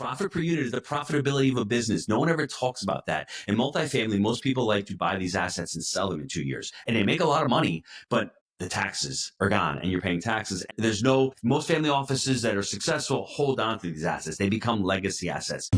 Profit per unit is the profitability of a business. No one ever talks about that. In multifamily, most people like to buy these assets and sell them in 2 years. And they make a lot of money, but the taxes are gone and you're paying taxes. Most family offices that are successful hold on to these assets. They become legacy assets.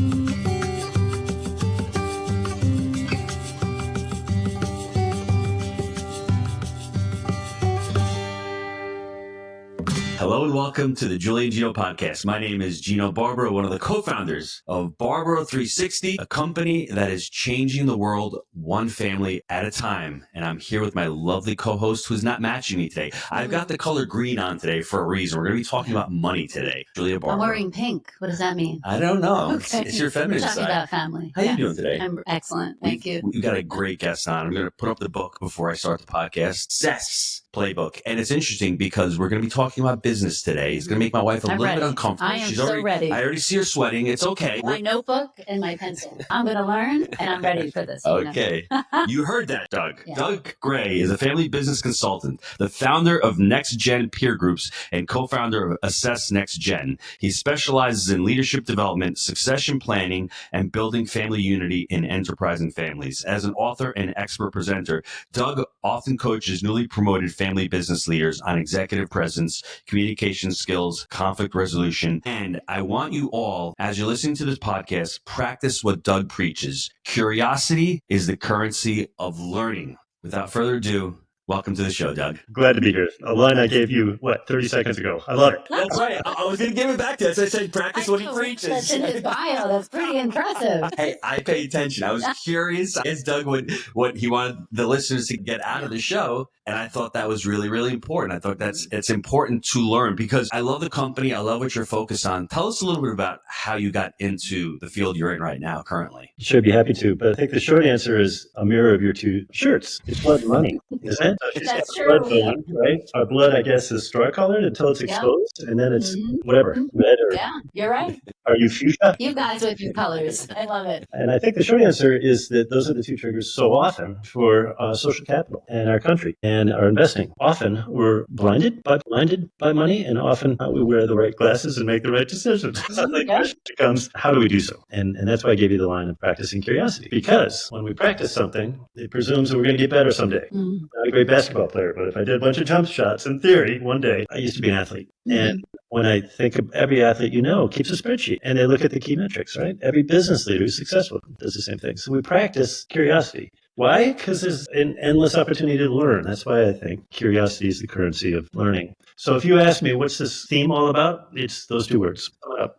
Hello and welcome to the Julia and Gino podcast. My name is Gino Barbaro, one of the co-founders of Barbaro 360, a company that is changing the world one family at a time. And I'm here with my lovely co-host who's not matching me today. I've got the color green on today for a reason. We're going to be talking about money today. Julia Barbaro. I'm wearing pink. What does that mean? I don't know. Okay. It's your feminine We're side. talking about family. How you doing today? I'm excellent. Thank you. We've got a great guest on. I'm going to put up the book before I start the podcast. Success Playbook. And it's interesting because we're going to be talking about business today. It's going to make my wife a little bit uncomfortable. I am ready. I already see her sweating. It's okay. My notebook and my pencil. I'm going to learn and I'm ready for this. Okay. You heard that, Doug. Yeah. Doug Gray is a family business consultant, the founder of Next Gen Peer Groups and co-founder of Assess Next Gen. He specializes in leadership development, succession planning, and building family unity in enterprising families. As an author and expert presenter, Doug often coaches newly promoted family business leaders on executive presence, communication skills, conflict resolution. And I want you all, as you're listening to this podcast, practice what Doug preaches. Curiosity is the currency of learning. Without further ado, welcome to the show, Doug. Glad to be here. A line I gave you, 30 seconds ago. I love it. That's right. I was going to give it back to you. As I said, practice what he preaches. That's in his bio. That's pretty impressive. Hey, I pay attention. I was curious. I asked Doug what he wanted the listeners to get out of the show. And I thought that was really, really important. I thought it's important to learn because I love the company. I love what you're focused on. Tell us a little bit about how you got into the field you're in right now currently. Sure, be happy to. But I think the short answer is a mirror of your two shirts. It's blood and money, isn't it? That's true. Blood going, right? Our blood, I guess, is straw colored until it's exposed. And then it's whatever, red or... Yeah, you're right. Are you fuchsia? You guys with your colors. I love it. And I think the short answer is that those are the two triggers so often for social capital in our country and our investing. Often we're blinded by money, and often we wear the right glasses and make the right decisions. So the question becomes, how do we do so? And that's why I gave you the line of practicing curiosity. Because when we practice something, it presumes that we're going to get better someday. I'm not a great basketball player, but if I did a bunch of jump shots, in theory, one day, I used to be an athlete. And when I think of every athlete keeps a spreadsheet, and they look at the key metrics, right? Every business leader who's successful does the same thing. So we practice curiosity. Why? Because there's an endless opportunity to learn. That's why I think curiosity is the currency of learning. So if you ask me, what's this theme all about? It's those two words.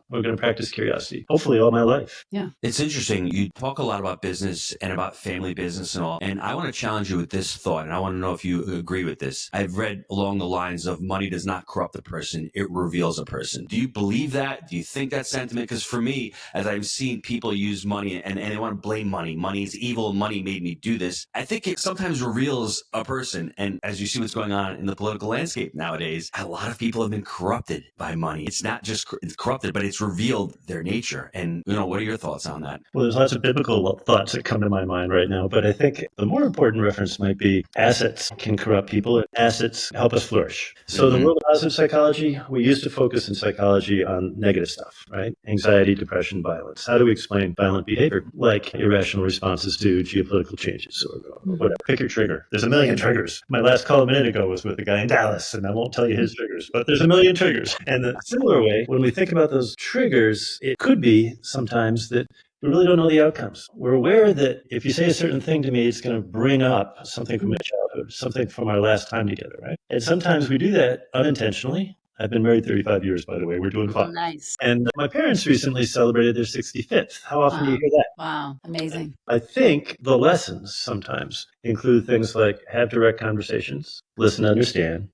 We're going to practice curiosity, hopefully all my life. Yeah. It's interesting. You talk a lot about business and about family business and all. And I want to challenge you with this thought, and I want to know if you agree with this. I've read along the lines of money does not corrupt a person, it reveals a person. Do you believe that? Do you think that sentiment? Because for me, as I've seen people use money and they want to blame money. Money is evil. Money made me do this. I think it sometimes reveals a person. And as you see what's going on in the political landscape nowadays, a lot of people have been corrupted by money. It's not just corrupted, but it's revealed their nature. And, what are your thoughts on that? Well, there's lots of biblical thoughts that come to my mind right now, but I think the more important reference might be assets can corrupt people and assets help us flourish. So the world of positive psychology, we used to focus in psychology on negative stuff, right? Anxiety, depression, violence. How do we explain violent behavior? Like irrational responses to geopolitical changes or whatever. Pick your trigger. There's a million triggers. My last call a minute ago was with a guy in Dallas, and I won't tell you his triggers, but there's a million triggers. And the similar way, when we think about those triggers, it could be sometimes that we really don't know the outcomes. We're aware that if you say a certain thing to me, it's going to bring up something from my childhood, something from our last time together, right? And sometimes we do that unintentionally. I've been married 35 years, by the way. We're doing fine. Nice. And my parents recently celebrated their 65th. How often do you hear that? Wow. Amazing. I think the lessons sometimes include things like have direct conversations, listen to understand,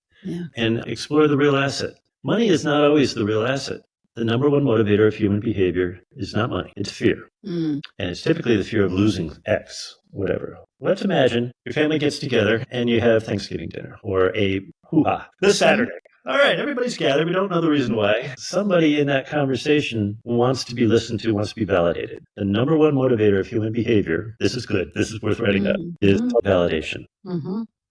and explore the real asset. Money is not always the real asset. The number one motivator of human behavior is not money, it's fear. And it's typically the fear of losing X, whatever. Let's imagine your family gets together and you have Thanksgiving dinner or a hoo-ha this Saturday. All right, everybody's gathered. We don't know the reason why. Somebody in that conversation wants to be listened to, wants to be validated. The number one motivator of human behavior, this is good, this is worth writing up, is validation.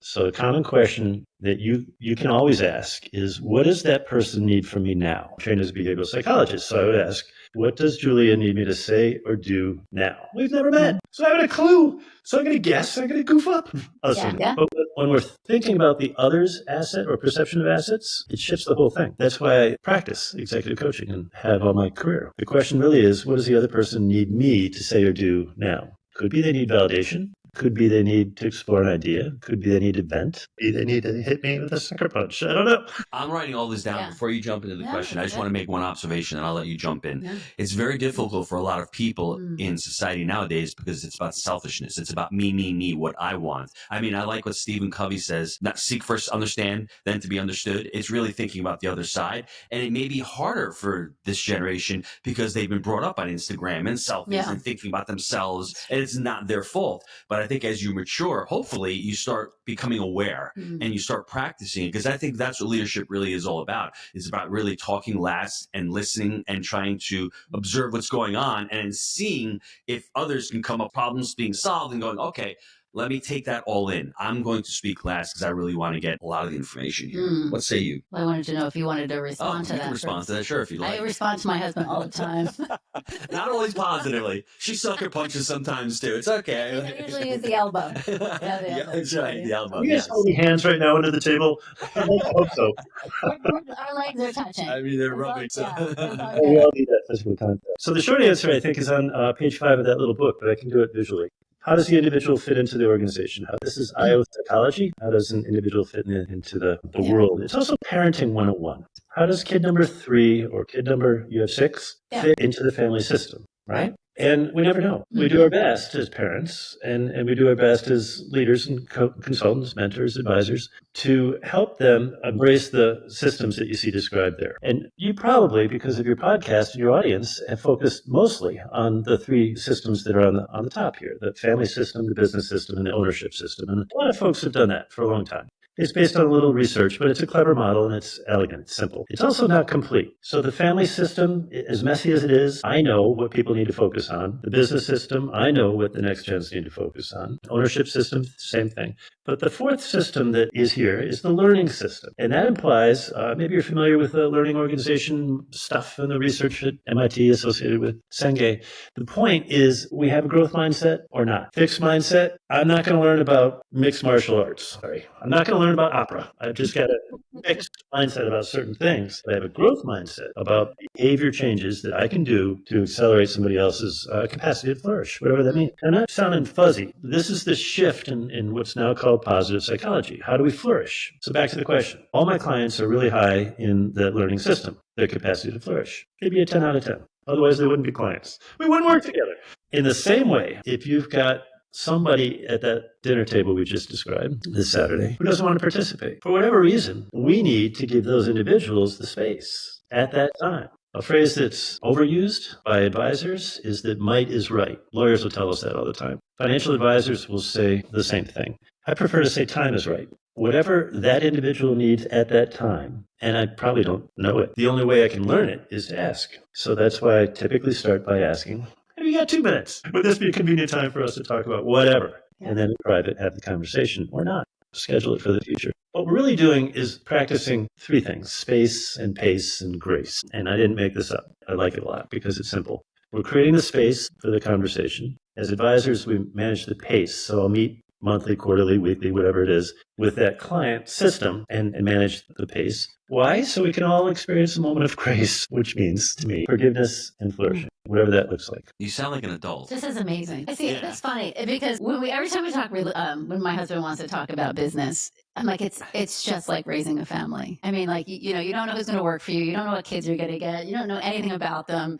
So a common question that you can always ask is, what does that person need from me now? I'm trained as a behavioral psychologist, so I would ask, what does Julia need me to say or do now? We've never met, so I haven't a clue. So I'm going to guess. I'm going to goof up. Yeah. But when we're thinking about the other's asset or perception of assets, it shifts the whole thing. That's why I practice executive coaching and have all my career. The question really is, what does the other person need me to say or do now? Could be they need validation. Could be they need to explore an idea. Could be they need to vent. Could be they need to hit me with a sucker punch. I don't know. I'm writing all this down. Yeah. Before you jump into the question. I just want to make one observation, and I'll let you jump in. Yeah. It's very difficult for a lot of people in society nowadays because it's about selfishness. It's about me, what I want. I mean, I like what Stephen Covey says, not seek first understand, then to be understood. It's really thinking about the other side. And it may be harder for this generation because they've been brought up on Instagram and selfies and thinking about themselves, and it's not their fault. But I think as you mature, hopefully you start becoming aware and you start practicing, because I think that's what leadership really is all about. It's about really talking last and listening and trying to observe what's going on and seeing if others can come up problems being solved and going, okay, let me take that all in. I'm going to speak last because I really want to get a lot of the information here. What say you? Well, I wanted to know if you wanted to respond to You that. can respond to that, sure, if you like. I respond to my husband all the time. Not always positively. She sucker punches sometimes too. It's okay. I usually use the elbow. Yeah, that's right. The elbow. You guys holding hands right now under the table? I hope so. Our legs are touching. I mean, they're rubbing. We all need that physical contact. So the short answer, I think, is on page 5 of that little book, but I can do it visually. How does the individual fit into the organization? This is IO psychology. How does an individual fit into the world? It's also parenting 101. How does kid number 3 or kid number, you have 6, fit into the family system, right? And we never know. We do our best as parents, and we do our best as leaders and consultants, mentors, advisors, to help them embrace the systems that you see described there. And you probably, because of your podcast and your audience, have focused mostly on the 3 systems that are on the top here, the family system, the business system, and the ownership system. And a lot of folks have done that for a long time. It's based on a little research, but it's a clever model and it's elegant, it's simple. It's also not complete. So the family system, as messy as it is, I know what people need to focus on. The business system, I know what the next gens need to focus on. Ownership system, same thing. But the 4th system that is here is the learning system. And that implies, maybe you're familiar with the learning organization stuff and the research at MIT associated with Senge. The point is, we have a growth mindset or not. Fixed mindset, I'm not going to learn about mixed martial arts. Sorry. I'm not going to learn about opera. I've just got a fixed mindset about certain things. I have a growth mindset about behavior changes that I can do to accelerate somebody else's capacity to flourish, whatever that means. I'm not sounding fuzzy. This is the shift in what's now called positive psychology. How do we flourish? So back to the question. All my clients are really high in the learning system, their capacity to flourish. Maybe a 10 out of 10. Otherwise, they wouldn't be clients. We wouldn't work together. In the same way, if you've got somebody at that dinner table we just described this Saturday who doesn't want to participate, for whatever reason, we need to give those individuals the space at that time. A phrase that's overused by advisors is that might is right. Lawyers will tell us that all the time. Financial advisors will say the same thing. I prefer to say time is right. Whatever that individual needs at that time, and I probably don't know it, the only way I can learn it is to ask. So that's why I typically start by asking, have you got 2 minutes? Would this be a convenient time for us to talk about whatever? And then in private, have the conversation or not. Schedule it for the future. What we're really doing is practicing 3 things: space and pace and grace. And I didn't make this up. I like it a lot because it's simple. We're creating the space for the conversation. As advisors, we manage the pace. So I'll meet monthly, quarterly, weekly, whatever it is, with that client system and manage the pace. Why? So we can all experience a moment of grace, which means, to me, forgiveness and flourishing, whatever that looks like. You sound like an adult. This is amazing. I see. That's funny because every time we talk, when my husband wants to talk about business, I'm like, it's just like raising a family. I mean, like, you don't know who's going to work for you. You don't know what kids you're going to get. You don't know anything about them.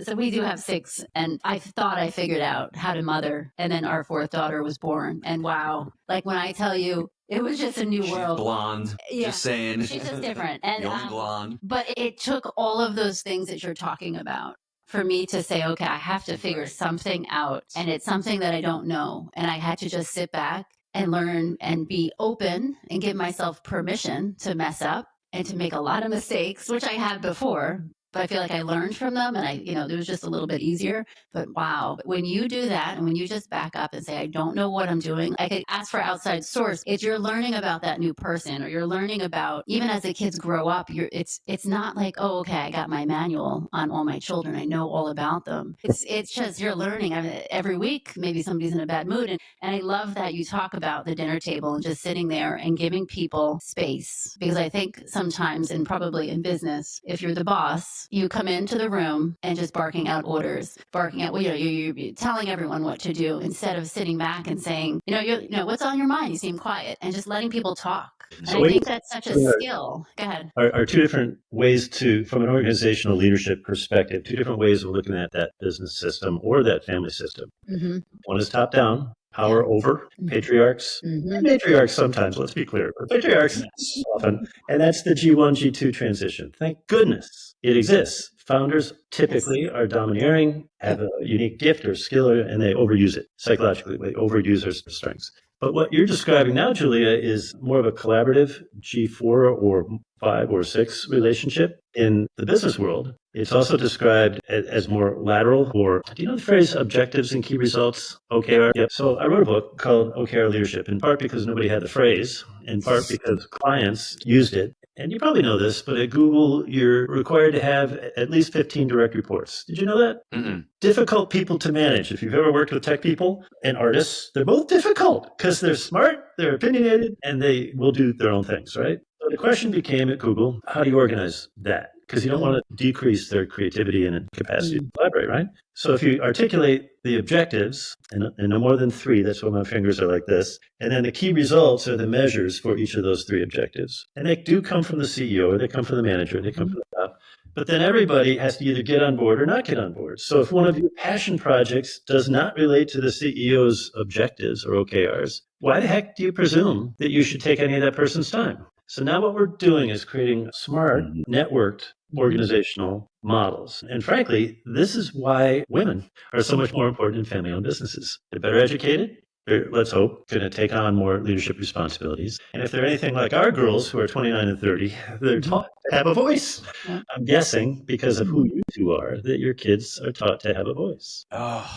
So we do have 6, and I thought I figured out how to mother, and then our 4th daughter was born, and wow, like when I tell you, it was just a new world. She's blonde. Yeah. Just saying. She's just different. And the only blonde. But it took all of those things that you're talking about for me to say, okay, I have to figure something out. And it's something that I don't know. And I had to just sit back and learn and be open and give myself permission to mess up and to make a lot of mistakes, which I had before. but I feel like I learned from them and it was just a little bit easier. But wow, when you do that and when you just back up and say, I don't know what I'm doing, I could ask for outside source. It's you're learning about that new person, or you're learning about, even as the kids grow up, it's not like, oh, okay, I got my manual on all my children. I know all about them. It's just you're learning. I mean, every week, maybe somebody's in a bad mood. And I love that you talk about the dinner table and just sitting there and giving people space. Because I think sometimes, and probably in business, if you're the boss, you come into the room and just barking out orders, barking out, you're telling everyone what to do instead of sitting back and saying, what's on your mind? You seem quiet, and just letting people talk. And I think that's such a skill. Go ahead. Are two different ways from an organizational leadership perspective, two different ways of looking at that business system or that family system. Mm-hmm. One is top down, power over, patriarchs, and matriarchs sometimes, let's be clear, but patriarchs often. And that's the G1, G2 transition. Thank goodness it exists. Founders typically are domineering, have a unique gift or skill, and they overuse it psychologically. They overuse their strengths. But what you're describing now, Julia, is more of a collaborative G4 or 5 or 6 relationship in the business world. It's also described as more lateral, or do you know the phrase objectives and key results, OKR? Yep. So I wrote a book called OKR Leadership, in part because nobody had the phrase, in part because clients used it. And you probably know this, but at Google, you're required to have at least 15 direct reports. Did you know that? Mm-mm. Difficult people to manage. If you've ever worked with tech people and artists, they're both difficult because they're smart, they're opinionated, and they will do their own things, right? So the question became at Google, how do you organize that? Because you don't want to decrease their creativity and capacity to collaborate, right? So if you articulate the objectives, and no more than 3, that's why my fingers are like this, and then the key results are the measures for each of those 3 objectives. And they do come from the CEO, or they come from the manager, they come from the top. But then everybody has to either get on board or not get on board. So if one of your passion projects does not relate to the CEO's objectives or OKRs, why the heck do you presume that you should take any of that person's time? So now what we're doing is creating smart, networked organizational models. And frankly, this is why women are so much more important in family-owned businesses. They're better educated. They're, let's hope, going to take on more leadership responsibilities. And if they're anything like our girls who are 29 and 30, they're taught to have a voice. I'm guessing because of who you two are, that your kids are taught to have a voice. Oh.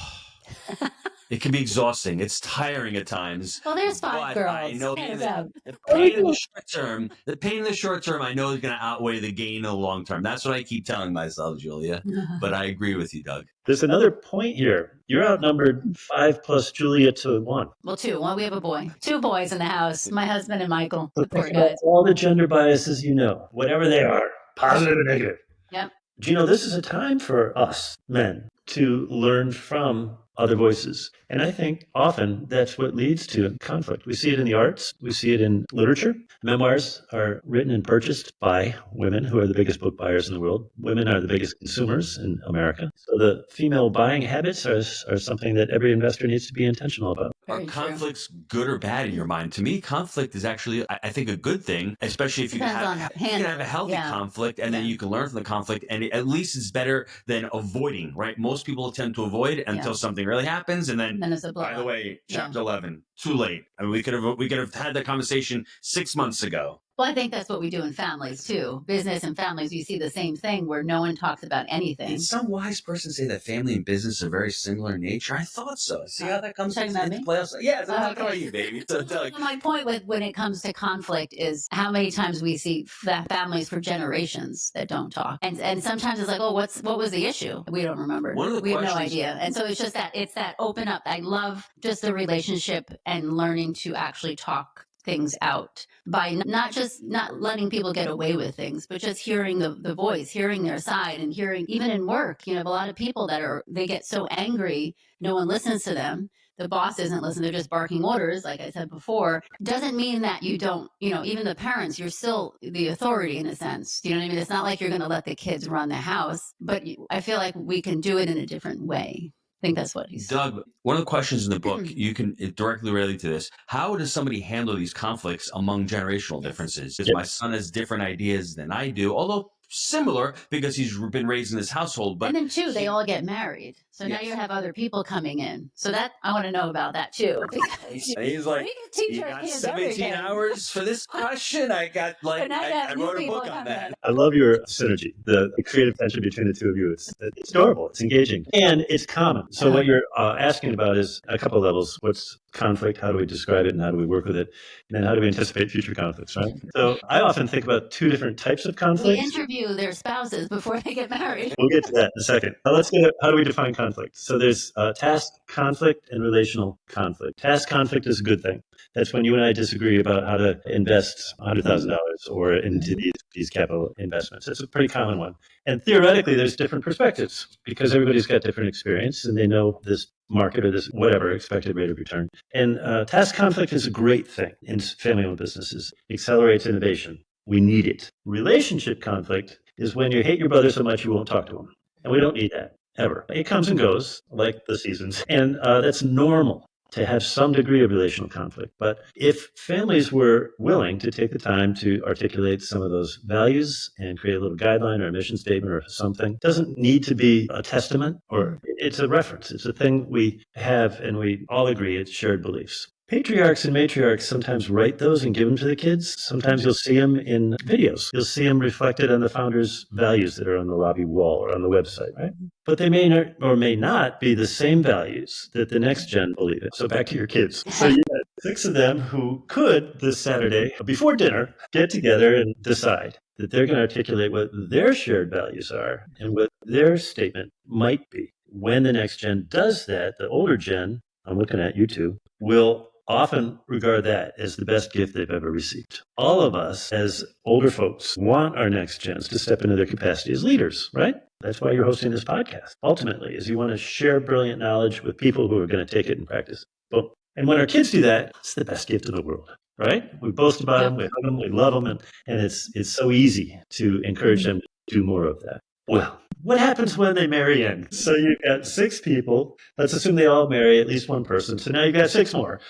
It can be exhausting. It's tiring at times. Well, there's 5 girls. I know the pain in the short term, I know is going to outweigh the gain in the long term. That's what I keep telling myself, Julia. But I agree with you, Doug. There's another point here. You're outnumbered 5 plus Julia to 1. Well, 2. Well, we have a boy. 2 boys in the house. My husband and Michael. The poor guys. All the gender biases you know, whatever they are, positive and negative. Yep. Gino, this is a time for us men to learn from other voices. And I think often that's what leads to conflict. We see it in the arts. We see it in literature. Memoirs are written and purchased by women who are the biggest book buyers in the world. Women are the biggest consumers in America. So the female buying habits are something that every investor needs to be intentional about. Are conflicts good or bad in your mind? To me, conflict is actually, I think, a good thing, especially if you can have a healthy conflict, and then you can learn from the conflict, and at least it's better than avoiding, right? Most people tend to avoid until something really happens, and then by the way, chapter 11, too late. I mean, we could have had that conversation 6 months ago. Well, I think that's what we do in families too. Business and families, you see the same thing where no one talks about anything. Did some wise person say that family and business are very similar in nature? I thought so. See how that comes into play? Yeah, it's not about you, baby. So, Doug. My point when it comes to conflict is how many times we see families for generations that don't talk, and sometimes it's like, oh, what was the issue? We don't remember. We have no idea, and so it's just it's that open up. I love just the relationship and learning to actually talk things out by not letting people get away with things, but just hearing the voice, hearing their side, and hearing, even in work, you have a lot of people they get so angry, no one listens to them. The boss isn't listening, they're just barking orders, like I said before. Doesn't mean that you don't, even the parents, you're still the authority in a sense. You know what I mean? It's not like you're going to let the kids run the house, but I feel like we can do it in a different way. I think that's what he's Doug, one of the questions in the book, you can directly relate to this. How does somebody handle these conflicts among generational differences? Because my son has different ideas than I do, although similar because he's been raised in this household. But and then too, they all get married. So now Yes. you have other people coming in. So that I want to know about that too. he's like, We can teach you our got kids 17 everything. hours for this question. I got But now you I have new wrote a people book on coming that. in. I love your synergy, the creative tension between the two of you. It's adorable. It's engaging. And it's common. So what you're asking about is a couple of levels. What's conflict? How do we describe it? And how do we work with it? And then how do we anticipate future conflicts, right? So I often think about two different types of We conflicts. interview their spouses before they get married. We'll get to that in a second. Now let's get how do we define conflict? So there's task conflict and relational conflict. Task conflict is a good thing. That's when you and I disagree about how to invest $100,000 or into these capital investments. It's a pretty common one. And theoretically, there's different perspectives because everybody's got different experience and they know this market or this whatever expected rate of return. And task conflict is a great thing in family-owned businesses. It accelerates innovation. We need it. Relationship conflict is when you hate your brother so much you won't talk to him. And we don't need that, ever. It comes and goes, like the seasons. And that's normal to have some degree of relational conflict. But if families were willing to take the time to articulate some of those values and create a little guideline or a mission statement or something, it doesn't need to be a testament or it's a reference. It's a thing we have and we all agree it's shared beliefs. Patriarchs and matriarchs sometimes write those and give them to the kids. Sometimes you'll see them in videos. You'll see them reflected on the founder's values that are on the lobby wall or on the website, right? But they may not or may not be the same values that the next gen believe in. So back to your kids. So you got 6 of them who could this Saturday before dinner get together and decide that they're going to articulate what their shared values are and what their statement might be. When the next gen does that, the older gen, I'm looking at you two, will often regard that as the best gift they've ever received. All of us as older folks want our next gens to step into their capacity as leaders, right? That's why you're hosting this podcast. Ultimately, is you want to share brilliant knowledge with people who are going to take it and practice. Boom. And when our kids do that, it's the best gift in the world, right? We boast about them, we hug them, we love them, and it's so easy to encourage them to do more of that. Well, what happens when they marry in? So you've got 6 people. Let's assume they all marry at least one person. So now you've got 6 more,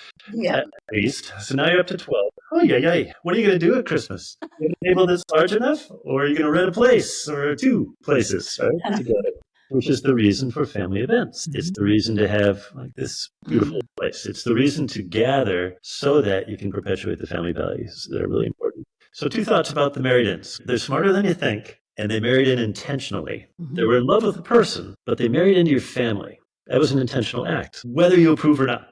at least. So now you're up to 12. Oh, yeah. What are you going to do at Christmas? You have a table that's large enough? Or are you going to rent a place or 2 places, right, together? Which is the reason for family events. It's the reason to have like this beautiful place. It's the reason to gather so that you can perpetuate the family values that are really important. So 2 thoughts about the married-ins. They're smarter than you think. And they married in intentionally. They were in love with the person, but they married into your family. That was an intentional act, whether you approve or not.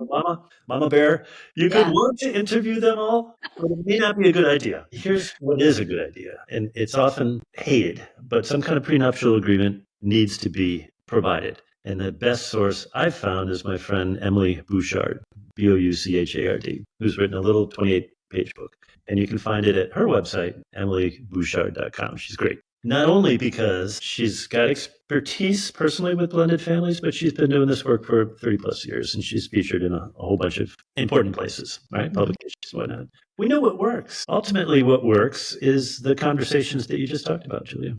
Mama Bear, you could want to interview them all, but it may not be a good idea. Here's what is a good idea, and it's often hated, but some kind of prenuptial agreement needs to be provided. And the best source I've found is my friend Emily Bouchard, Bouchard, who's written a little 28-page book. And you can find it at her website, emilybouchard.com. She's great. Not only because she's got expertise personally with blended families, but she's been doing this work for 30 plus years and she's featured in a whole bunch of important places, right? Publications and whatnot. We know what works. Ultimately, what works is the conversations that you just talked about, Julia.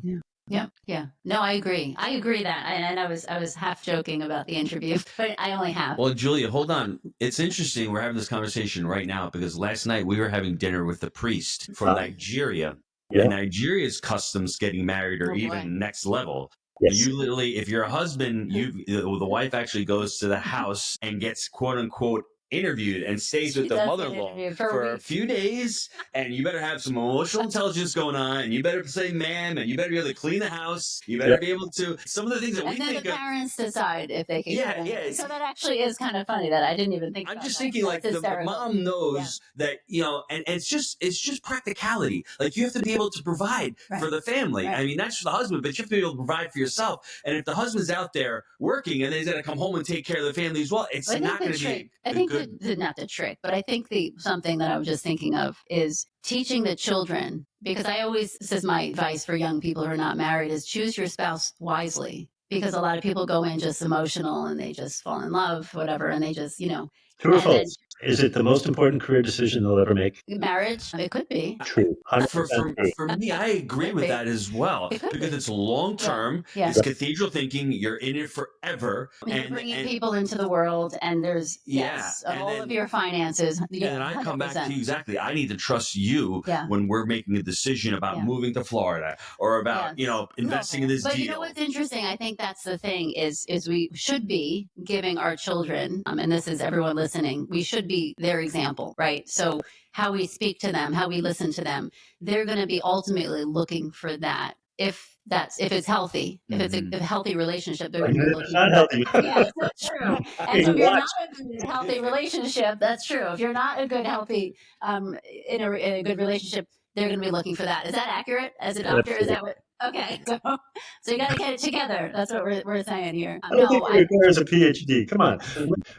Yeah. No, I agree. I agree that. And I was half joking about the interview, but I only have. Well, Julia, hold on. It's interesting. We're having this conversation right now because last night we were having dinner with the priest from Nigeria. Yeah. And Nigeria's customs getting married or even next level. Yes. You literally, if you're a husband, the wife actually goes to the house and gets quote unquote interviewed and stays with the mother-in-law for a few days. And you better have some emotional intelligence going on. And you better say, ma'am, and you better be able to clean the house. You better be able to, some of the things that we think of. And then the parents decide if they can. Yeah. So that actually is kind of funny that I didn't even think about I'm just that. thinking like the mom knows that, and it's just practicality. Like you have to be able to provide for the family. I mean, not just the husband, but you have to be able to provide for yourself. And if the husband's out there working and then he's going to come home and take care of the family as well, it's not going to be not the trick, but I think something that I was just thinking of is teaching the children, because I always, this is my advice for young people who are not married, is choose your spouse wisely. Because a lot of people go in just emotional and they just fall in love, whatever, and they just, True or And then false? Is it the most important career decision they'll ever make? marriage, it could be. True. 100% For true. me, I agree Could with be. that as well It could because be. it's long term. Yeah. It's cathedral thinking. You're in it forever, I mean, you're and bringing people into the world, and there's and all then of your finances. and then I come back to 100%. you exactly. I need to trust you Yeah. when we're making a decision about Yeah. moving to Florida or about Yes. investing in this But deal. you know what's interesting? I think that's the thing is we should be giving our children, and this is everyone listening, we should be their example, right? So how we speak to them, how we listen to them, they're going to be ultimately looking for that. If it's healthy, if it's a healthy relationship, they're going to be It's looking. not healthy. Yes, that's true. And so if you're not a good, healthy relationship, that's true. If you're not a good, healthy, in a good relationship, they're going to be looking for that. Is that accurate as a doctor? Is that what? Okay, so you got to get it together. That's what we're saying here. I don't think it requires a PhD. Come on.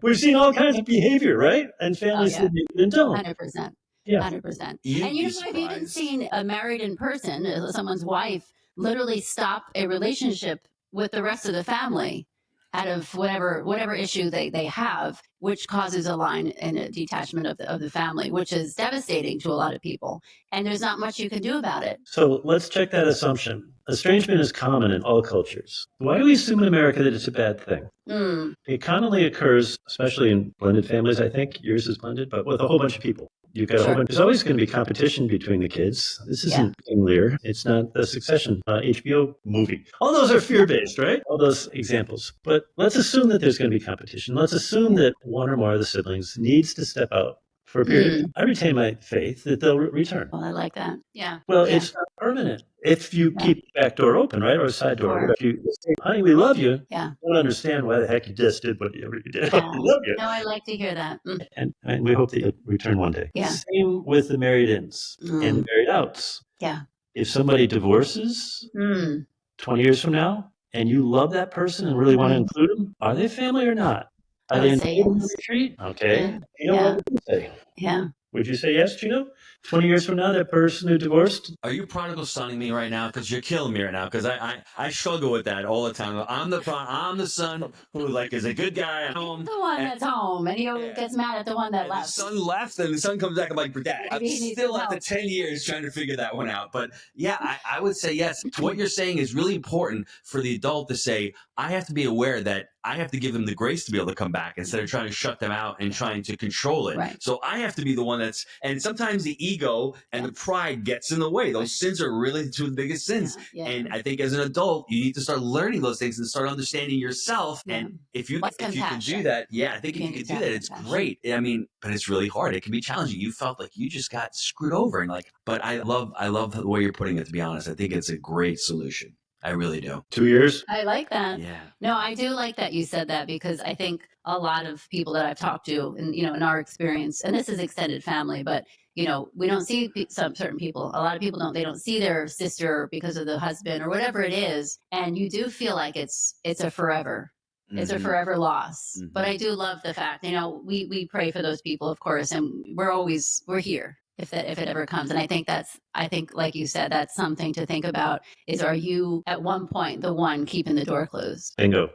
We've seen all kinds of behavior, right? And families that make it and don't. 100%. Yeah. 100%. And You'd you be know, I've even surprised. seen a married in person, someone's wife, literally stop a relationship with the rest of the family out of whatever issue they have, which causes a line and a detachment of the family, which is devastating to a lot of people. And there's not much you can do about it. So let's check that assumption. Estrangement is common in all cultures. Why do we assume in America that it's a bad thing? It commonly occurs, especially in blended families, I think. Yours is blended, but with a whole bunch of people. You've got a whole bunch. There's always going to be competition between the kids. This isn't King Lear. It's not the Succession HBO movie. All those are fear-based, right? All those examples. But let's assume that there's going to be competition. Let's assume that one or more of the siblings needs to step out for a period. I retain my faith that they'll return. Well, I like that. Yeah. Well, it's not permanent. If you keep the back door open, right, or a side door, if you say, honey, we love you, I don't understand why the heck you just did whatever you did. We love you. No, I like to hear that. And we hope that you'll return one day. Yeah. Same with the married ins and the married outs. Yeah. If somebody divorces 20 years from now and you love that person and really want to include them, are they family or not? Are they in the retreat? Okay. You know what would you say? Yeah. Would you say yes, Gino? 20 years from now, that person who divorced? Are you prodigal sonning me right now? Because you're killing me right now. Because I struggle with that all the time. I'm the son who is a good guy at home. The one that's home, and he always gets mad at the one that left. The son left, and the son comes back. I'm like, Dad, I'm still after 10 years trying to figure that one out. But yeah, I would say yes. What you're saying is really important for the adult to say, I have to be aware that I have to give them the grace to be able to come back instead of trying to shut them out and trying to control it. Right. So I have to be the one and sometimes the ego and the pride gets in the way. Those sins are really the two of the biggest sins. And I think as an adult, you need to start learning those things and start understanding yourself. And if you can do that, I think if you can do that, it's great. I mean, but it's really hard. It can be challenging. You felt like you just got screwed over, and but I love the way you're putting it, to be honest. I think it's a great solution. I really do. 2 years? I like that. Yeah. No, I do like that you said that, because I think a lot of people that I've talked to, and in our experience, and this is extended family, but we don't see some certain people. A lot of people don't. They don't see their sister because of the husband or whatever it is, and you do feel like it's a forever. It's a forever loss. But I do love the fact, we pray for those people, of course, and we're here if it ever comes. And I think like you said, that's something to think about is, are you at one point the one keeping the door closed? Bingo.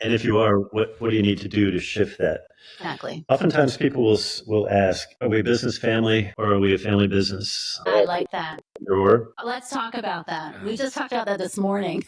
And if you are, what do you need to do to shift that? Exactly. Oftentimes people will ask, are we a business family or are we a family business? I like that. Or, Let's talk about that. We just talked about that this morning.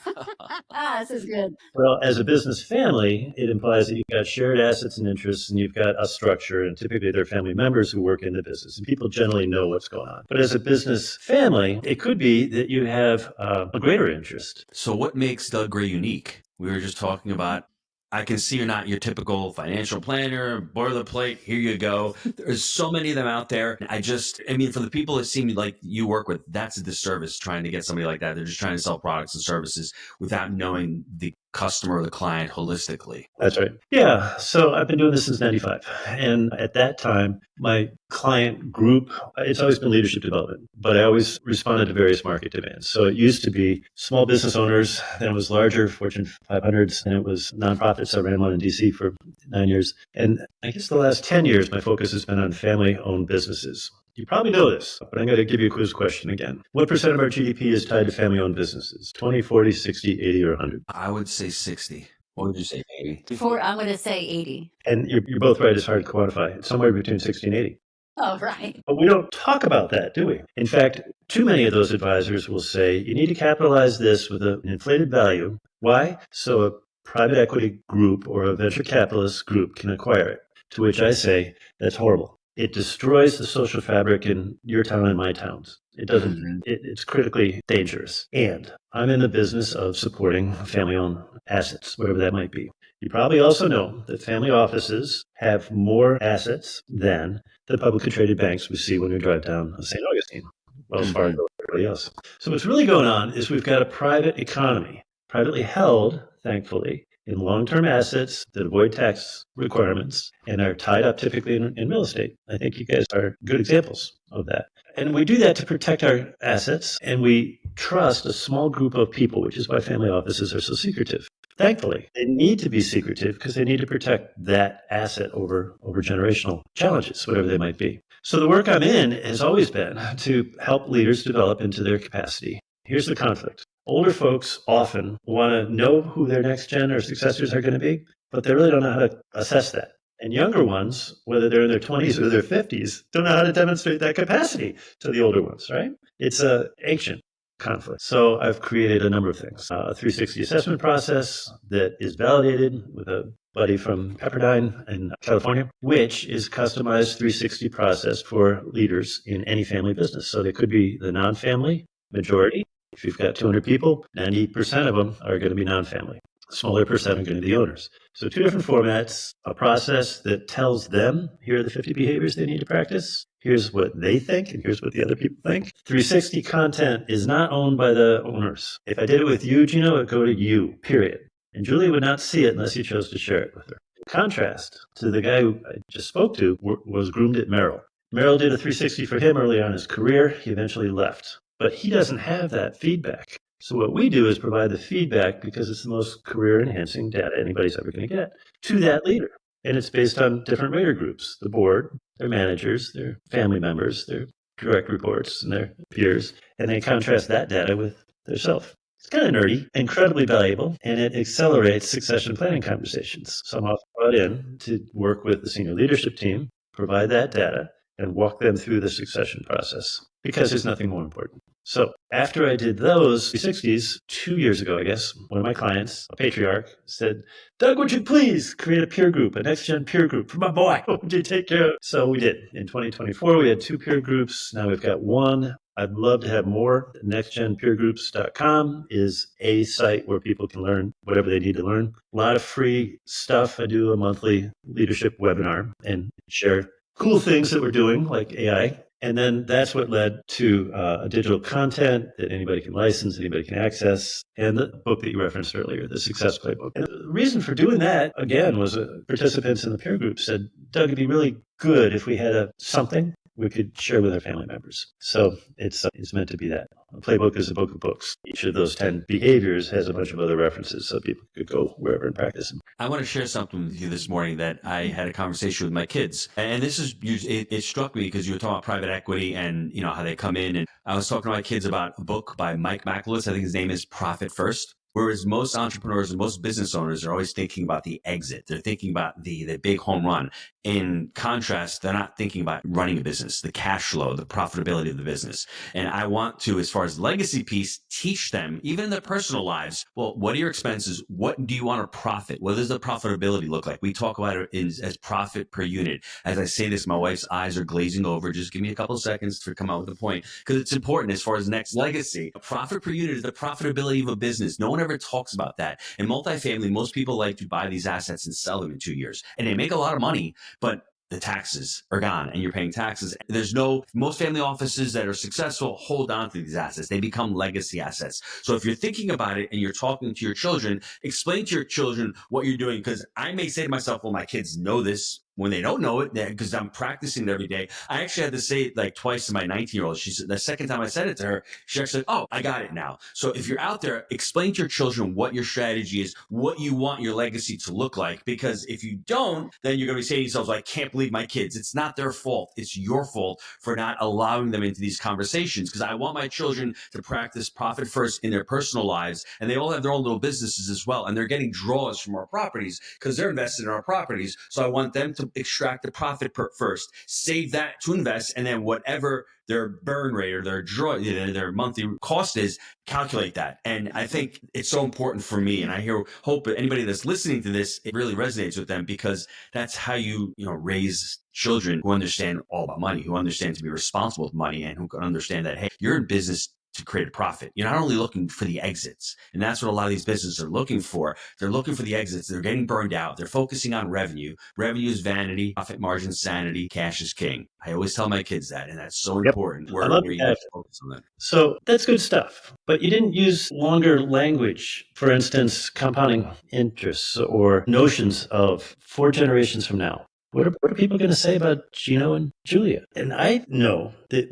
This is good. well, as a business family, it implies that you've got shared assets and interests, and you've got a structure, and typically they're family members who work in the business, and people generally know what's going on. But as a business family, it could be that you have a greater interest. So what makes Doug Gray unique? We were just talking about, I can see you're not your typical financial planner, boilerplate, here you go. There's so many of them out there. For the people that seem like you work with, that's a disservice trying to get somebody like that. They're just trying to sell products and services without knowing the customer or the client holistically. That's right. Yeah. So I've been doing this since 95. And at that time, my client group, it's always been leadership development, but I always responded to various market demands. So it used to be small business owners, then it was larger Fortune 500s, and it was nonprofits. I ran one in DC for 9 years. And I guess the last 10 years, my focus has been on family-owned businesses. You probably know this, but I'm going to give you a quiz question again. What % of our GDP is tied to family-owned businesses? 20, 40, 60, 80, or 100? I would say 60. What would you say, baby? I'm going to say 80. And you're both right, it's hard to quantify. It's somewhere between 60 and 80. Oh, right. But we don't talk about that, do we? In fact, too many of those advisors will say, you need to capitalize this with an inflated value. Why? So a private equity group or a venture capitalist group can acquire it. To which I say, that's horrible. It destroys the social fabric in your town and my towns. It doesn't, it's critically dangerous. And I'm in the business of supporting family-owned assets, whatever that might be. You probably also know that family offices have more assets than the publicly traded banks we see when we drive down St. Augustine, Wells Fargo, everybody else. So what's really going on is we've got a private economy, privately held, thankfully, in long-term assets that avoid tax requirements and are tied up typically in real estate. I think you guys are good examples of that. And we do that to protect our assets, and we trust a small group of people, which is why family offices are so secretive. Thankfully, they need to be secretive because they need to protect that asset over generational challenges, whatever they might be. So the work I'm in has always been to help leaders develop into their capacity. Here's the conflict. Older folks often want to know who their next gen or successors are going to be, but they really don't know how to assess that. And younger ones, whether they're in their 20s or their 50s, don't know how to demonstrate that capacity to the older ones, right? It's an ancient conflict. So I've created a number of things. A 360 assessment process that is validated with a buddy from Pepperdine in California, which is customized 360 process for leaders in any family business. So they could be the non-family majority. If you've got 200 people, 90% of them are going to be non-family. A smaller percent are going to be owners. So two different formats, a process that tells them, here are the 50 behaviors they need to practice. Here's what they think, and here's what the other people think. 360 content is not owned by the owners. If I did it with you, Gino, it would go to you, period. And Julia would not see it unless you chose to share it with her. In contrast to the guy who I just spoke to was groomed at Merrill. Merrill did a 360 for him early on in his career. He eventually left. But he doesn't have that feedback. So what we do is provide the feedback, because it's the most career-enhancing data anybody's ever going to get, to that leader. And it's based on different rater groups, the board, their managers, their family members, their direct reports, and their peers. And they contrast that data with their self. It's kind of nerdy, incredibly valuable, and it accelerates succession planning conversations. So I'm often brought in to work with the senior leadership team, provide that data, and walk them through the succession process, because there's nothing more important. So after I did those 360s 2 years ago, I guess, one of my clients, a patriarch, said, Doug, would you please create a peer group, a next-gen peer group for my boy? Would you take care of it? So we did. In 2024, we had 2 peer groups. Now we've got 1. I'd love to have more. Nextgenpeergroups.com is a site where people can learn whatever they need to learn. A lot of free stuff. I do a monthly leadership webinar and share cool things that we're doing, like AI. And then that's what led to a digital content that anybody can license, anybody can access, and the book that you referenced earlier, the Success Playbook. And the reason for doing that, again, was participants in the peer group said, Doug, it'd be really good if we had something we could share with our family members. So it's meant to be that. A playbook is a book of books. Each of those 10 behaviors has a bunch of other references so people could go wherever and practice them. I want to share something with you this morning that I had a conversation with my kids. And this is, it struck me because you were talking about private equity and, you know, how they come in. And I was talking to my kids about a book by Mike Macalis. I think his name is Profit First. Whereas most entrepreneurs and most business owners are always thinking about the exit. They're thinking about the big home run. In contrast, they're not thinking about running a business, the cash flow, the profitability of the business. And I want to, as far as legacy piece, teach them, even in their personal lives, well, what are your expenses? What do you want to profit? What does the profitability look like? We talk about it as profit per unit. As I say this, my wife's eyes are glazing over. Just give me a couple of seconds to come out with the point, because it's important as far as next legacy. Profit per unit is the profitability of a business. No one ever talks about that. In multifamily, most people like to buy these assets and sell them in 2 years. And they make a lot of money, but the taxes are gone and you're paying taxes. Most family offices that are successful hold on to these assets. They become legacy assets. So if you're thinking about it and you're talking to your children, explain to your children what you're doing. Because I may say to myself, well, my kids know this when they don't know it, because I'm practicing it every day. I actually had to say it like twice to my 19-year-old. She said the second time I said it to her, she actually said, "Oh, I got it now." So if you're out there, explain to your children what your strategy is, what you want your legacy to look like. Because if you don't, then you're going to be saying to yourselves, "I can't believe my kids." It's not their fault. It's your fault for not allowing them into these conversations. Because I want my children to practice profit first in their personal lives, and they all have their own little businesses as well, and they're getting draws from our properties because they're invested in our properties. So I want them to extract the profit first, save that to invest, and then whatever their burn rate or their draw, their monthly cost is, calculate that. And I think it's so important for me, and I hope anybody that's listening to this, it really resonates with them, because that's how you raise children who understand all about money, who understand to be responsible with money, and who can understand that, hey, you're in business to create a profit. You're not only looking for the exits. And that's what a lot of these businesses are looking for. They're looking for the exits. They're getting burned out. They're focusing on revenue. Revenue is vanity, profit margin, sanity, cash is king. I always tell my kids that, and that's so important. I love you that. focus on that. So that's good stuff. But you didn't use longer language, for instance, compounding interests or notions of 4 generations from now. What are people going to say about Gino and Julia? And I know that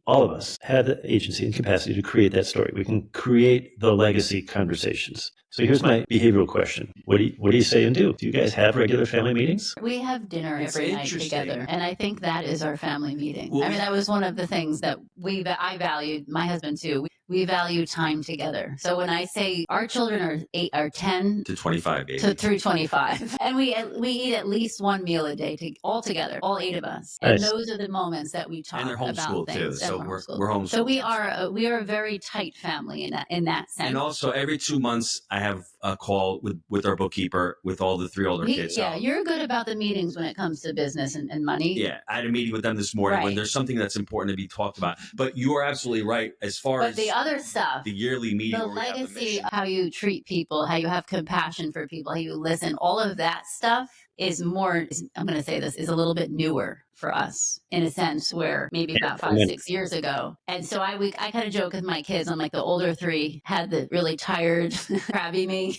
all of us, have the agency and capacity to create that story. We can create the legacy conversations. So here's my behavioral question. What do you say and do? Do you guys have regular family meetings? We have dinner every night together, and I think that is our family meeting. Well, I mean, that was one of the things that I valued, my husband too. We value time together. So when I say our children are 10 to 25, baby. through 25, and we eat at least one meal a day all together, all 8 of us. And Nice. those are the moments that we talk And they're about homeschooled things. too. So we're homeschooled. So we are a very tight family in that sense. And also every 2 months I have a call with our bookkeeper with all the 3 older kids. Yeah, you're good about the meetings when it comes to business and money. Yeah, I had a meeting with them this morning when there's something that's important to be talked about. But you are absolutely right as far as the other stuff, the yearly meeting, the legacy, how you treat people, how you have compassion for people, how you listen, all of that stuff is more, I'm going to say this, is a little bit newer for us in a sense, where maybe about 5-6 years ago. And so I kind of joke with my kids. I'm like, the older 3 had the really tired, crabby me.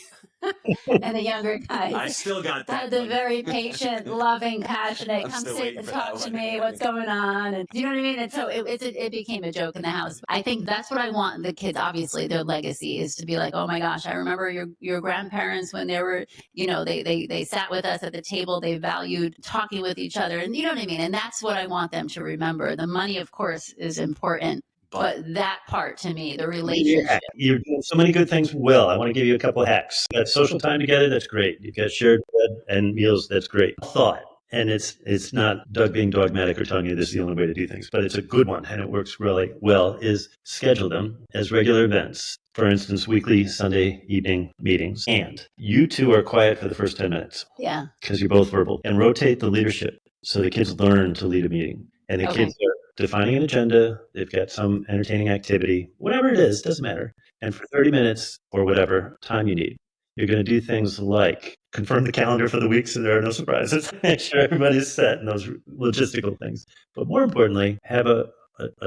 And the younger guys, I still got that. Had the very patient, loving, passionate, come sit and talk to me, what's going on, and you know what I mean. And so it became a joke in the house. I think that's what I want the kids. Obviously, their legacy is to be like, oh my gosh, I remember your grandparents when they were, they sat with us at the table. They valued talking with each other, and you know what I mean. And that's what I want them to remember. The money, of course, is important. But that part to me, the relationship. You're doing so many good things well. I want to give you a couple of hacks. You've got social time together, that's great. You've got shared bed and meals, that's great. Thought, and it's not Doug being dogmatic or telling you this is the only way to do things, but it's a good one and it works really well, is schedule them as regular events. For instance, weekly Sunday evening meetings. And you 2 are quiet for the first 10 minutes. Yeah. Because you're both verbal. And rotate the leadership so the kids learn to lead a meeting. And the kids are defining an agenda, they've got some entertaining activity, whatever it is, doesn't matter. And for 30 minutes or whatever time you need, you're going to do things like confirm the calendar for the week so there are no surprises, make sure everybody's set and those logistical things. But more importantly, have a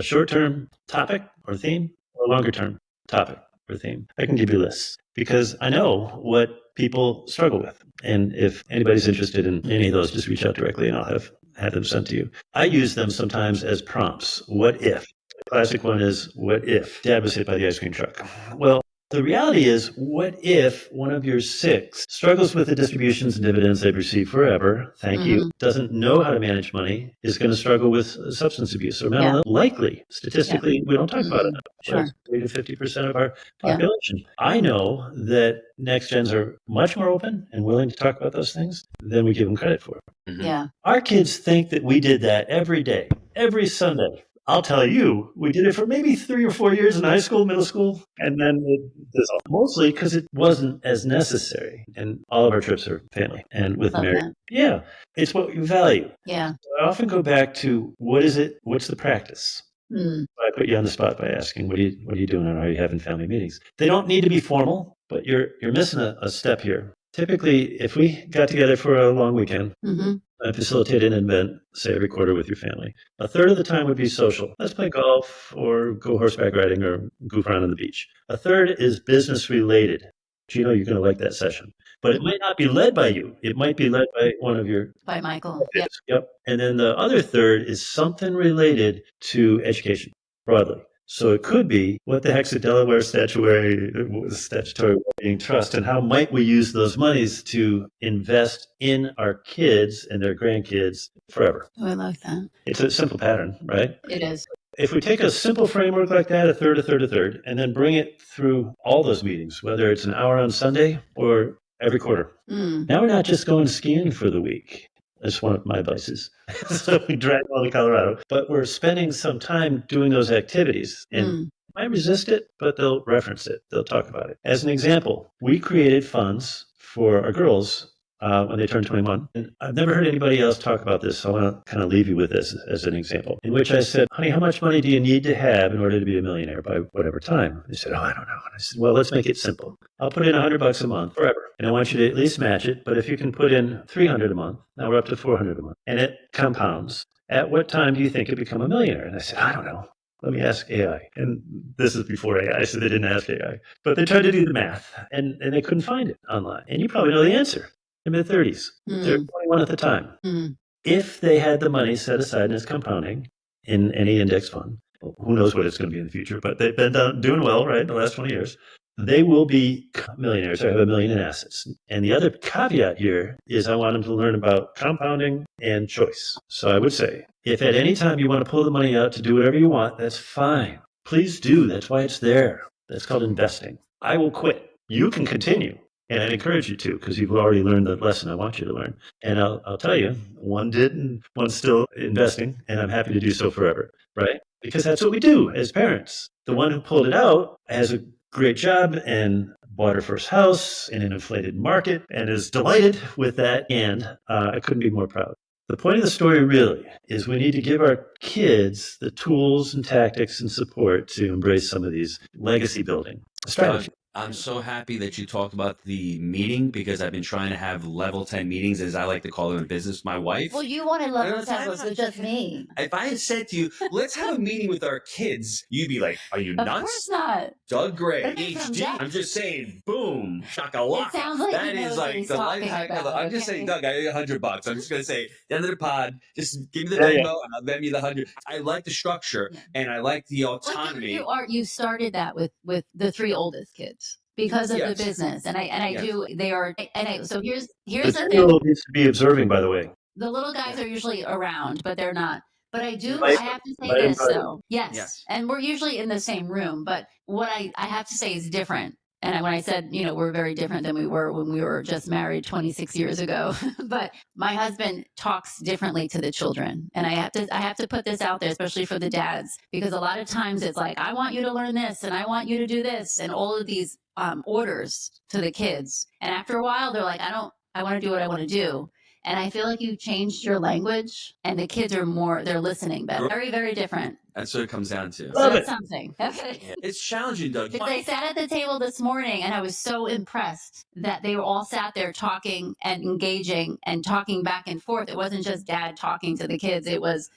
short-term topic or theme or a longer-term topic or theme. I can give you lists because I know what people struggle with. And if anybody's interested in any of those, just reach out directly and I'll have them sent to you. I use them sometimes as prompts. What if? The classic one is, what if Dad was hit by the ice cream truck? Well, the reality is, what if one of your 6 struggles with the distributions and dividends they've received forever, thank you, doesn't know how to manage money, is going to struggle with substance abuse or mental illness? Likely, statistically, we don't talk about it enough. Sure. 30 to 50% of our population. I know that next gens are much more open and willing to talk about those things than we give them credit for. Yeah. Our kids think that we did that every day, every Sunday. I'll tell you, we did it for maybe 3 or 4 years in high school, middle school, and then mostly because it wasn't as necessary. And all of our trips are family and with Mary. Yeah, it's what you value. Yeah. So I often go back to what is it? What's the practice? I put you on the spot by asking, what are you doing, and are you having family meetings? They don't need to be formal, but you're missing a step here. Typically, if we got together for a long weekend, I facilitate an event, say every quarter with your family. A third of the time would be social. Let's play golf or go horseback riding or goof around on the beach. A third is business related. Gino, you're going to like that session but it might not be led by you. It might be led by one of your By Michael. Yep. Yep. And then the other third is something related to education broadly. So it could be, what the heck's a Delaware statutory wellbeing trust, and how might we use those monies to invest in our kids and their grandkids forever? Oh, I like that. It's a simple pattern, right? It is. If we take a simple framework like that, a third, a third, a third, and then bring it through all those meetings, whether it's an hour on Sunday or every quarter. Now we're not just going skiing for the week. That's one of my advices. So we drive all to Colorado, but we're spending some time doing those activities. And might resist it, but they'll reference it. They'll talk about it. As an example, we created funds for our girls when they turned 21. And I've never heard anybody else talk about this, so I want to kind of leave you with this as an example, in which I said, honey, how much money do you need to have in order to be a millionaire by whatever time? They said, oh, I don't know. And I said, well, let's make it simple. I'll put in $100 a month forever. And I want you to at least match it. But if you can put in $300 a month, now we're up to $400 a month. And it compounds. At what time do you think you become a millionaire? And I said, I don't know. Let me ask AI. And this is before AI, so they didn't ask AI. But they tried to do the math, and they couldn't find it online. And you probably know the answer. In their mid-30s. They're 21 at the time. If they had the money set aside and it's compounding in any index fund, who knows what it's going to be in the future, but they've been doing well, right, in the last 20 years. They will be millionaires or have $1 million in assets. And the other caveat here is I want them to learn about compounding and choice. So I would say, if at any time you want to pull the money out to do whatever you want, that's fine. Please do. That's why it's there. That's called investing. I will quit. You can continue. And I encourage you to, because you've already learned the lesson I want you to learn. And I'll tell you, one did and one's still investing, and I'm happy to do so forever, right? Because that's what we do as parents. The one who pulled it out has a great job and bought her first house in an inflated market and is delighted with that. And I couldn't be more proud. The point of the story really is we need to give our kids the tools and tactics and support to embrace some of these legacy building strategies. I'm so happy that you talked about the meeting, because I've been trying to have level 10 meetings, as I like to call them in business. My wife. Well, you wanted level 10 with just me. If I had said to you, let's have a meeting with our kids, you'd be like, are you nuts? Of course not. Doug Gray, HD. I'm just saying, boom, shakalaka. It sounds like that he knows is what like he's the talking life hack. about, I'm just saying, Doug, I owe you $100. I'm just going to say, the end of the pod, just give me the Yeah, Venmo yeah. and I'll bet you the 100. I like the structure and I like the autonomy. You started that with the three oldest kids. Because of Yes. the business, and I Yes. do. They are, so here's The the thing. trio needs to be observing, by the way. The little guys are usually around, but they're not. But I do. Right. I have to say Right. this though. Yes. Yes. And we're usually in the same room, but what I have to say is different. And when I said, we're very different than we were when we were just married 26 years ago. But my husband talks differently to the children. And I have to put this out there, especially for the dads, because a lot of times it's like, I want you to learn this and I want you to do this, and all of these orders to the kids. And after a while, they're like, I want to do what I want to do. And I feel like you changed your language, and the kids are they're listening better. Very, very different. That's what it comes down to. So that's something. Okay. It's challenging, Doug. Because they sat at the table this morning, and I was so impressed that they were all sat there talking and engaging and talking back and forth. It wasn't just dad talking to the kids. It was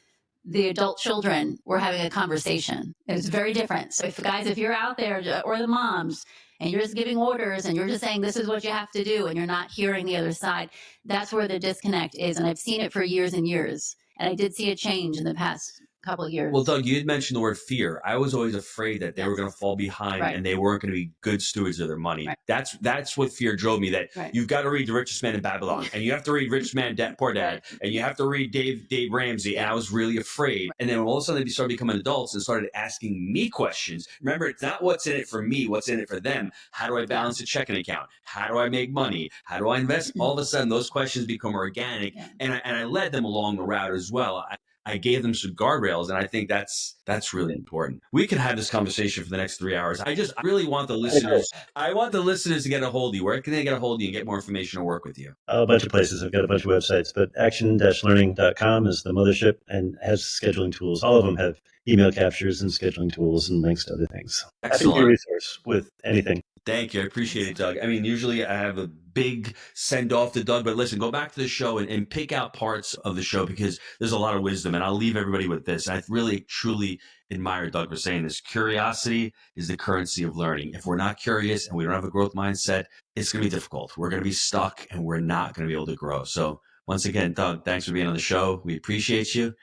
the adult children were having a conversation. It was very different. So if you're out there, or the moms, and you're just giving orders and you're just saying this is what you have to do, and you're not hearing the other side, that's where the disconnect is. And I've seen it for years and years. And I did see a change in the past couple of years. Well, Doug, you had mentioned the word fear. I was always afraid that they were going to fall behind and they weren't going to be good stewards of their money. Right. That's what fear drove me, that you've got to read The Richest Man in Babylon, and you have to read Rich Man, Poor Dad, and you have to read Dave Ramsey. And I was really afraid. And then all of a sudden they started becoming adults and started asking me questions. Remember, it's not what's in it for me, what's in it for them. How do I balance a checking account? How do I make money? How do I invest? All of a sudden those questions become organic, and I led them along the route as well. I gave them some guardrails, and I think that's really important. We could have this conversation for the next 3 hours. I really want the listeners. I want the listeners to get a hold of you. Where can they get a hold of you and get more information or work with you? A bunch of places. I've got a bunch of websites, but action-learning.com is the mothership and has scheduling tools. All of them have email captures and scheduling tools and links to other things. Excellent. Happy to be a resource with anything. Thank you. I appreciate it, Doug. I mean, usually I have a big send off to Doug, but listen, go back to the show and pick out parts of the show because there's a lot of wisdom. And I'll leave everybody with this. I really, truly admire Doug for saying this. Curiosity is the currency of learning. If we're not curious and we don't have a growth mindset, it's going to be difficult. We're going to be stuck and we're not going to be able to grow. So once again, Doug, thanks for being on the show. We appreciate you.